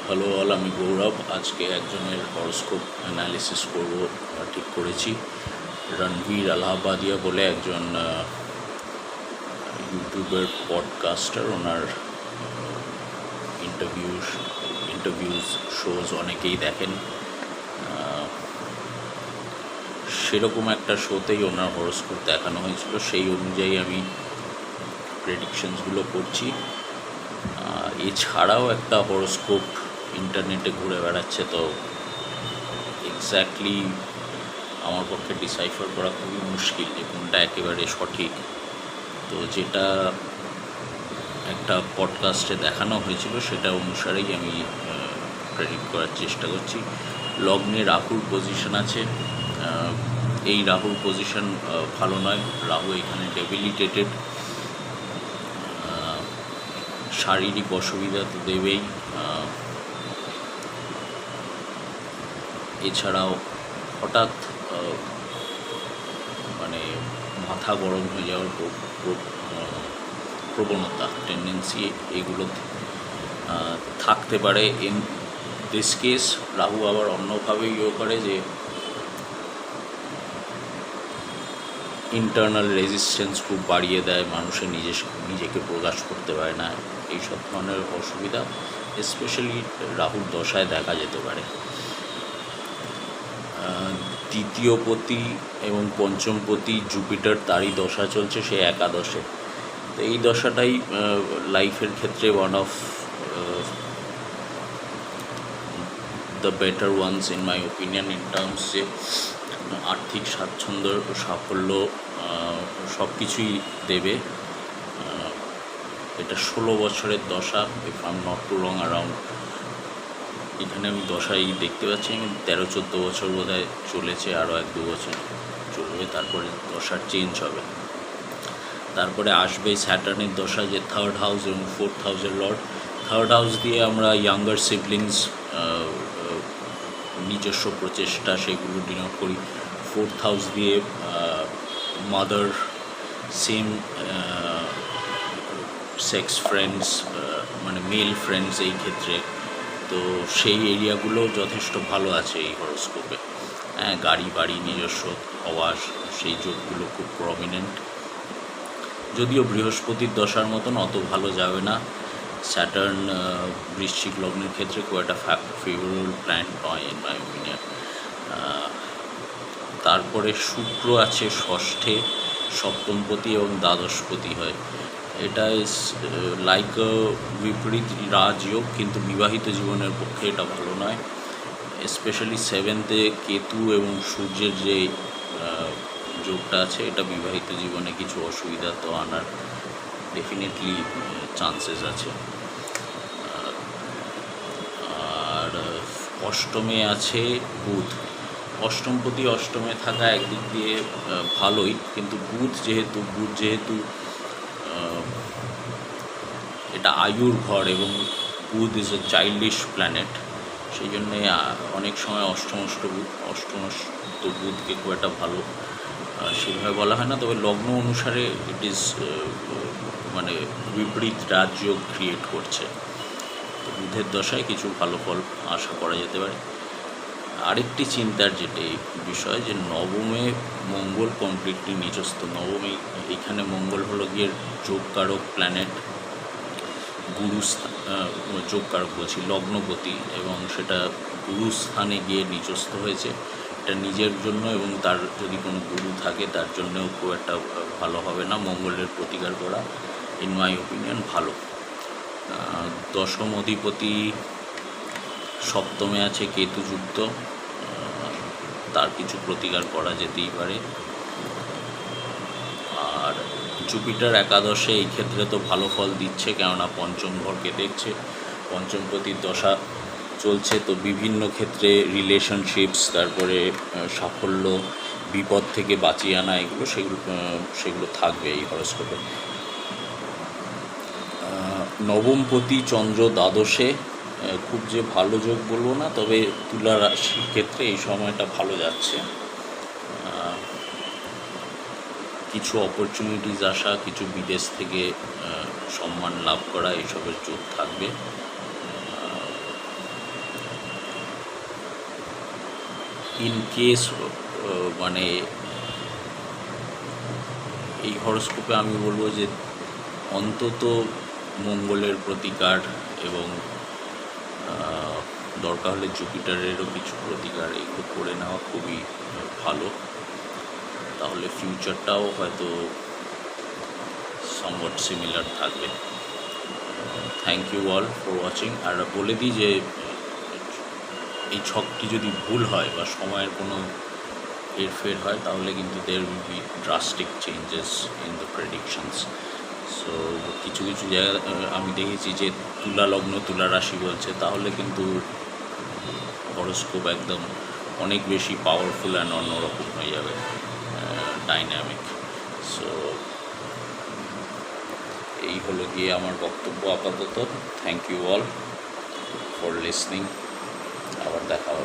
Hello all, আমি গৌরব। আজকে একজনের হরস্কোপ অ্যানালিসিস করব ঠিক করেছি। রণবীর আলাহাবাদিয়া বলে একজন ইউটিউবের পডকাস্টার, ওনার ইন্টারভিউজ শোজ অনেকেই দেখেন। সেরকম একটা শোতেই ওনার হরস্কোপ দেখানো হয়েছিল, সেই অনুযায়ী আমি প্রেডিকশনসগুলো করছি। এছাড়াও একটা হরস্কোপ ইন্টারনেটে ঘুরে বেড়াচ্ছে, তো এক্স্যাক্টলি আমার পক্ষে ডিসাইফার করা খুবই মুশকিল যে কোনটা একেবারে সঠিক। তো যেটা একটা পডকাস্টে দেখানো হয়েছিল সেটা অনুসারেই আমি প্রেডিক্ট করার চেষ্টা করছি। লগ্নে রাহুর পজিশন আছে, এই রাহুর পজিশন ভালো নয়। রাহু এখানে ডেবিলিটেটেড, শারীরিক অসুবিধা তো দেবেই। এছাড়াও হঠাৎ মানে মাথা গরম হয়ে যাওয়ার প্রবণতা, টেন্ডেন্সি, এগুলো থাকতে পারে। ইন দিস কেস রাহু আবার অন্যভাবে করে যে ইন্টারনাল রেজিস্ট্যান্স খুব বাড়িয়ে দেয়, মানুষের নিজেকে প্রকাশ করতে পারে না। এইসব ধরনের অসুবিধা স্পেশালি রাহুর দশায় দেখা যেতে পারে। দ্বিতীয়পতি এবং পঞ্চমপতি জুপিটার, তারই দশা চলছে, সে একাদশে। তো এই দশাটাই লাইফের ক্ষেত্রে one of the better ones in my opinion, in terms যে আর্থিক স্বাচ্ছন্দ্য, সাফল্য, সব কিছুই দেবে। এটা 16 বছরের দশা, if I am not too wrong around. এখানে আমি দশাই দেখতে পাচ্ছি, আমি 13-14 বছর বোধহয় চলেছে, আরও 1-2 বছর চলবে, তারপরে দশার চেঞ্জ হবে। তারপরে আসবে স্যাটার্নের দশা, যে থার্ড হাউস এবং ফোর্থ হাউসের লর্ড। থার্ড হাউস দিয়ে আমরা ইয়াঙ্গার সিবলিংস, নিজস্ব প্রচেষ্টা, সেগুলো ডিনোট করি। ফোর্থ হাউস দিয়ে মাদার, সেম সেক্স ফ্রেন্ডস, মানে মেল ফ্রেন্ডস এই ক্ষেত্রে। তো সেই এরিয়াগুলো যথেষ্ট ভালো আছে এই হরোস্কোপে। হ্যাঁ, গাড়ি বাড়ি নিজস্ব হওয়া, সেই যোগগুলো খুব প্রমিনেন্ট। যদিও বৃহস্পতির দশার মতন অত ভালো যাবে না। স্যাটার্ন বৃশ্চিক লগ্নের ক্ষেত্রে খুব একটা ফেভারেবল প্ল্যানেট নয় ইন মাই ওপিনিয়ন। তারপরে শুক্র আছে ষষ্ঠে, সপ্তমপতি এবং দ্বাদশপতি হয়। এটা ইজ লাইক বিপরীত রাজযোগ, কিন্তু বিবাহিত জীবনের পক্ষে এটা ভালো নয়। স্পেশালি 7th-এ কেতু এবং সূর্যের যে যোগটা আছে, এটা বিবাহিত জীবনে কিছু অসুবিধা তো আনার ডেফিনেটলি চান্সেস আছে। আর অষ্টমে আছে বুধ। অষ্টমপতি অষ্টমে থাকা একদিক দিয়ে ভালোই, কিন্তু বুধ যেহেতু এটা আয়ুর ঘর এবং বুধ ইজ এ চাইল্ডিশ প্ল্যানেট, সেই জন্যে অনেক সময় অষ্টমস্ত বুধকে খুব একটা ভালো সেভাবে বলা হয় না। তবে লগ্ন অনুসারে ইট ইজ মানে বিপরীত রাজযোগ ক্রিয়েট করছে। তো বুধের দশায় কিছু ভালো ফল আশা করা যেতে পারে। আরেকটি চিন্তার যেটি বিষয়, যে নবমে মঙ্গল কমপ্লিটলি নিজস্ব। নবমে এইখানে মঙ্গল হলো গিয়ে যোগকারক প্ল্যানেট, যোগকারক বলছি, লগ্নপতি, এবং সেটা গুরুস্থানে গিয়ে নিজস্ব হয়েছে। এটা নিজের জন্য এবং তার যদি কোনো গুরু থাকে তার জন্যও খুব একটা ভালো হবে না। মঙ্গলের প্রতিকার করা ইন মাই ওপিনিয়ন ভালো। দশম অধিপতি সপ্তমে আছে কেতুযুক্ত, তার কিছু প্রতিকার করা যেতেই পারে। আর জুপিটার একাদশে, এই ক্ষেত্রে তো ভালো ফল দিচ্ছে, কেননা পঞ্চম ঘরকে দেখছে, পঞ্চমপতির দশা চলছে। তো বিভিন্ন ক্ষেত্রে রিলেশনশিপস, তারপরে সাফল্য, বিপদ থেকে বাঁচিয়ে আনা, সেগুলো থাকবে এই হরোস্কোপে। নবমপতি চন্দ্র দ্বাদশে, খুব যে ভালো যোগ বলবো না, তবে তুলা রাশির ক্ষেত্রে এই সময়টা ভালো যাচ্ছে। কিছু অপরচুনিটিস আসা, কিছু বিদেশ থেকে সম্মান লাভ করা, এইসবের যোগ থাকবে। ইন কেস মানে এই হরস্কোপে আমি বলবো যে অন্তত মঙ্গলের প্রতিকার এবং দরকার হলে জুপিটারেরও কিছু প্রতিকার এগুলো করে নেওয়া খুবই ভালো, তাহলে ফিউচারটাও হয়তো সামওয়াট সিমিলার থাকবে। Thank you all for watching. আর বলে দিই যে এই ছকটি যদি ভুল হয় বা সময়ের কোনো হেরফের হয় তাহলে কিন্তু there will be drastic changes in the predictions. So কিছু কিছু জায়গায় আমি দেখেছি যে তুলা লগ্ন তুলা রাশি বলছে, তাহলে কিন্তু হরোস্কোপ একদম অনেক বেশি পাওয়ারফুল অ্যান্ড অন্যরকম হয়ে যাবে, ডাইনামিক। সো এই হলো গিয়ে আমার বক্তব্য আপাতত। Thank you all for listening. আবার দেখা হবে।